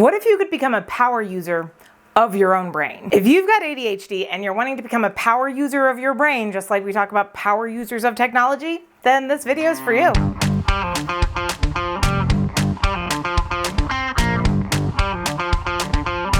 What if you could become a power user of your own brain? If you've got ADHD and you're wanting to become a power user of your brain, just like we talk about power users of technology, then this video is for you.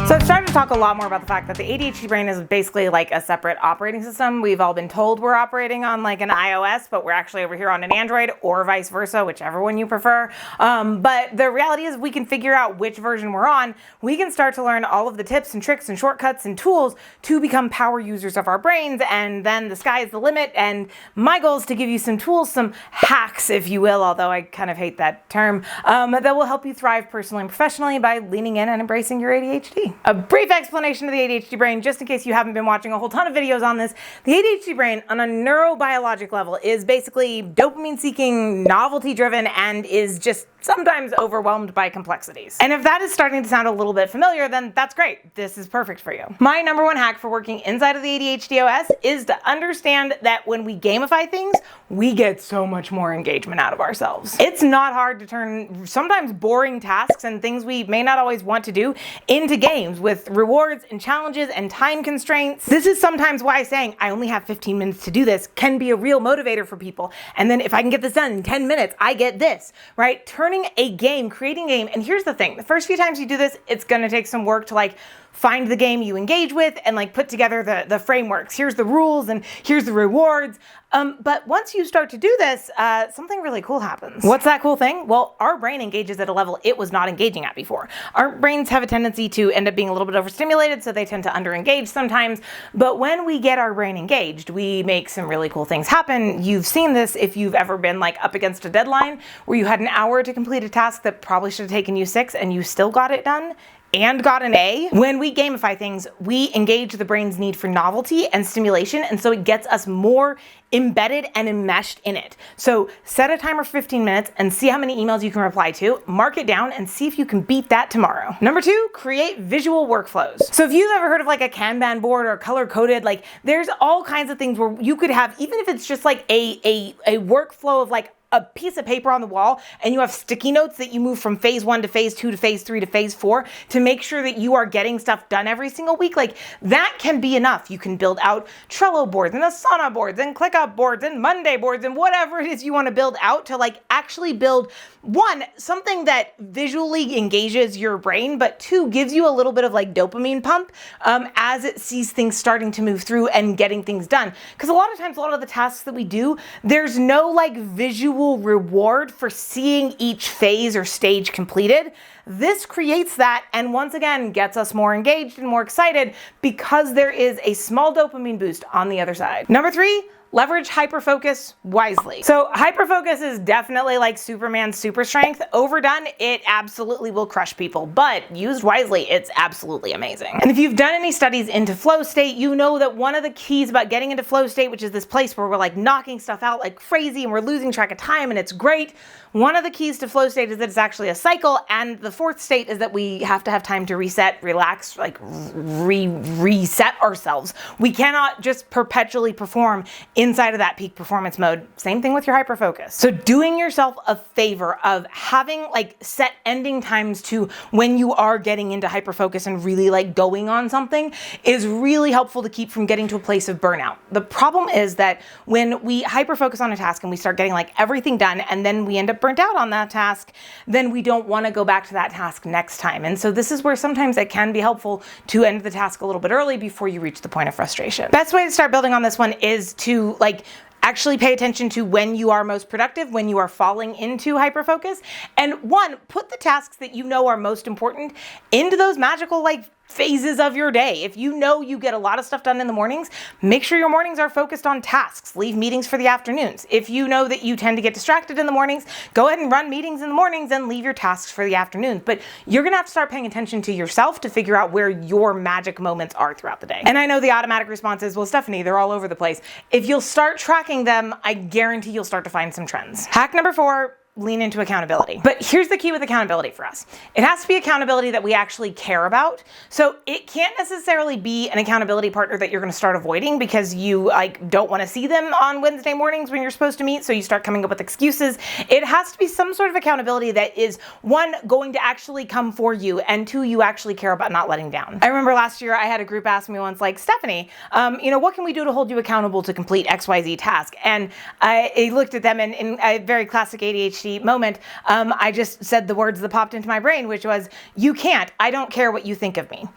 So I've started to talk a lot more about the fact that the ADHD brain is basically like a separate operating system. We've all been told we're operating on like an iOS, but we're actually over here on an Android, or vice versa, whichever one you prefer. But the reality is we can figure out which version we're on. We can start to learn all of the tips and tricks and shortcuts and tools to become power users of our brains, and then the sky is the limit. And my goal is to give you some tools, some hacks, if you will, although I kind of hate that term, that will help you thrive personally and professionally by leaning in and embracing your ADHD. A brief explanation of the ADHD brain, just in case you haven't been watching a whole ton of videos on this. The ADHD brain on a neurobiologic level is basically dopamine seeking, novelty driven, and is just sometimes overwhelmed by complexities. And if that is starting to sound a little bit familiar, then that's great. This is perfect for you. My number one hack for working inside of the ADHD OS is to understand that when we gamify things, we get so much more engagement out of ourselves. It's not hard to turn sometimes boring tasks and things we may not always want to do into games with rewards and challenges and time constraints. This is sometimes why saying I only have 15 minutes to do this can be a real motivator for people. And then if I can get this done in 10 minutes, I get this, right? Turning a game, creating a game. And here's the thing, the first few times you do this, it's gonna take some work to like find the game you engage with and like put together the frameworks. Here's the rules and here's the rewards. But once you start to do this, something really cool happens. What's that cool thing? Well, our brain engages at a level it was not engaging at before. Our brains have a tendency to end up being a little bit overstimulated, so they tend to underengage sometimes. But when we get our brain engaged, we make some really cool things happen. You've seen this if you've ever been like up against a deadline where you had an hour to complete a task that probably should have taken you 6 and you still got it done and got an A. When we gamify things, we engage the brain's need for novelty and stimulation, and so it gets us more embedded and enmeshed in it. So set a timer for 15 minutes and see how many emails you can reply to, mark it down, and see if you can beat that tomorrow. Number 2, create visual workflows. So if you've ever heard of like a Kanban board or color-coded, like there's all kinds of things where you could have, even if it's just like a workflow of like a piece of paper on the wall and you have sticky notes that you move from phase 1 to phase 2 to phase 3 to phase 4 to make sure that you are getting stuff done every single week, like that can be enough. You can build out Trello boards and Asana boards and ClickUp boards and Monday boards and whatever it is you want to build out to like actually build, 1, something that visually engages your brain, but 2, gives you a little bit of like dopamine pump as it sees things starting to move through and getting things done. Because a lot of times, a lot of the tasks that we do, there's no like visual reward for seeing each phase or stage completed. This creates that, and once again gets us more engaged and more excited because there is a small dopamine boost on the other side. Number 3, leverage hyperfocus wisely. So hyperfocus is definitely like Superman's super strength. Overdone, it absolutely will crush people, but used wisely, it's absolutely amazing. And if you've done any studies into flow state, you know that one of the keys about getting into flow state, which is this place where we're like knocking stuff out like crazy and we're losing track of time and it's great. One of the keys to flow state is that it's actually a cycle, and the 4th state is that we have to have time to reset, relax, like reset ourselves. We cannot just perpetually perform inside of that peak performance mode. Same thing with your hyperfocus. So doing yourself a favor of having like set ending times to when you are getting into hyperfocus and really like going on something is really helpful to keep from getting to a place of burnout. The problem is that when we hyperfocus on a task and we start getting like everything done and then we end up burnt out on that task, then we don't want to go back to that task next time. And so this is where sometimes it can be helpful to end the task a little bit early before you reach the point of frustration. Best way to start building on this one is to like actually pay attention to when you are most productive, when you are falling into hyperfocus. And 1, put the tasks that you know are most important into those magical like phases of your day. If you know you get a lot of stuff done in the mornings, make sure your mornings are focused on tasks. Leave meetings for the afternoons. If you know that you tend to get distracted in the mornings, go ahead and run meetings in the mornings and leave your tasks for the afternoons. But you're gonna have to start paying attention to yourself to figure out where your magic moments are throughout the day. And I know the automatic response is, well, Stephanie, they're all over the place. If you'll start tracking them, I guarantee you'll start to find some trends. Hack number 4, lean into accountability. But here's the key with accountability for us. It has to be accountability that we actually care about. So it can't necessarily be an accountability partner that you're going to start avoiding because you like don't want to see them on Wednesday mornings when you're supposed to meet, so you start coming up with excuses. It has to be some sort of accountability that is, one, going to actually come for you, and two, you actually care about not letting down. I remember last year I had a group ask me once, like, Stephanie, what can we do to hold you accountable to complete XYZ task? And I looked at them and in a very classic ADHD moment, I just said the words that popped into my brain, which was, you can't, I don't care what you think of me.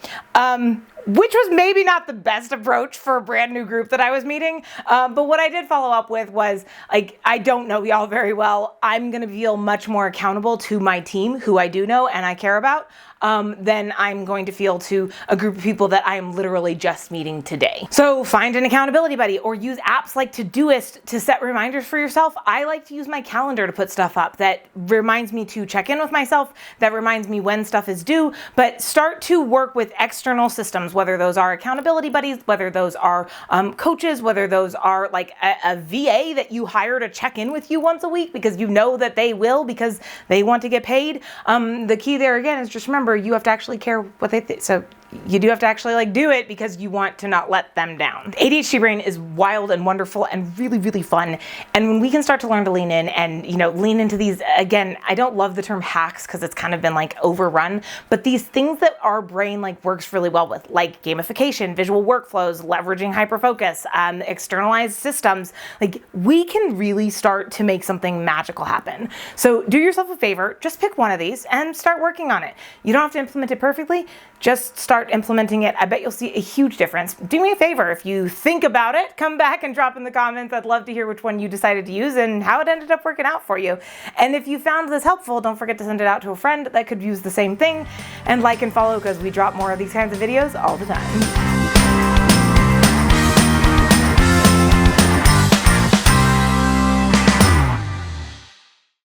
Which was maybe not the best approach for a brand new group that I was meeting. But what I did follow up with was, like, I don't know y'all very well. I'm gonna feel much more accountable to my team, who I do know and I care about, than I'm going to feel to a group of people that I am literally just meeting today. So find an accountability buddy or use apps like Todoist to set reminders for yourself. I like to use my calendar to put stuff up that reminds me to check in with myself, that reminds me when stuff is due, but start to work with external systems, whether those are accountability buddies, whether those are coaches, whether those are like a VA that you hire to check in with you once a week because you know that they will because they want to get paid. The key there again is just remember, you have to actually care what they think. So you do have to actually like do it because you want to not let them down. The ADHD brain is wild and wonderful and really, really fun. And when we can start to learn to lean in and, lean into these, again, I don't love the term hacks because it's kind of been like overrun, but these things that our brain like works really well with, like gamification, visual workflows, leveraging hyperfocus, externalized systems, like we can really start to make something magical happen. So do yourself a favor, just pick one of these and start working on it. You don't have to implement it perfectly, just start implementing it. I bet you'll see a huge difference. Do me a favor, if you think about it, come back and drop in the comments. I'd love to hear which one you decided to use and how it ended up working out for you. And if you found this helpful, don't forget to send it out to a friend that could use the same thing, and like and follow because we drop more of these kinds of videos all the time.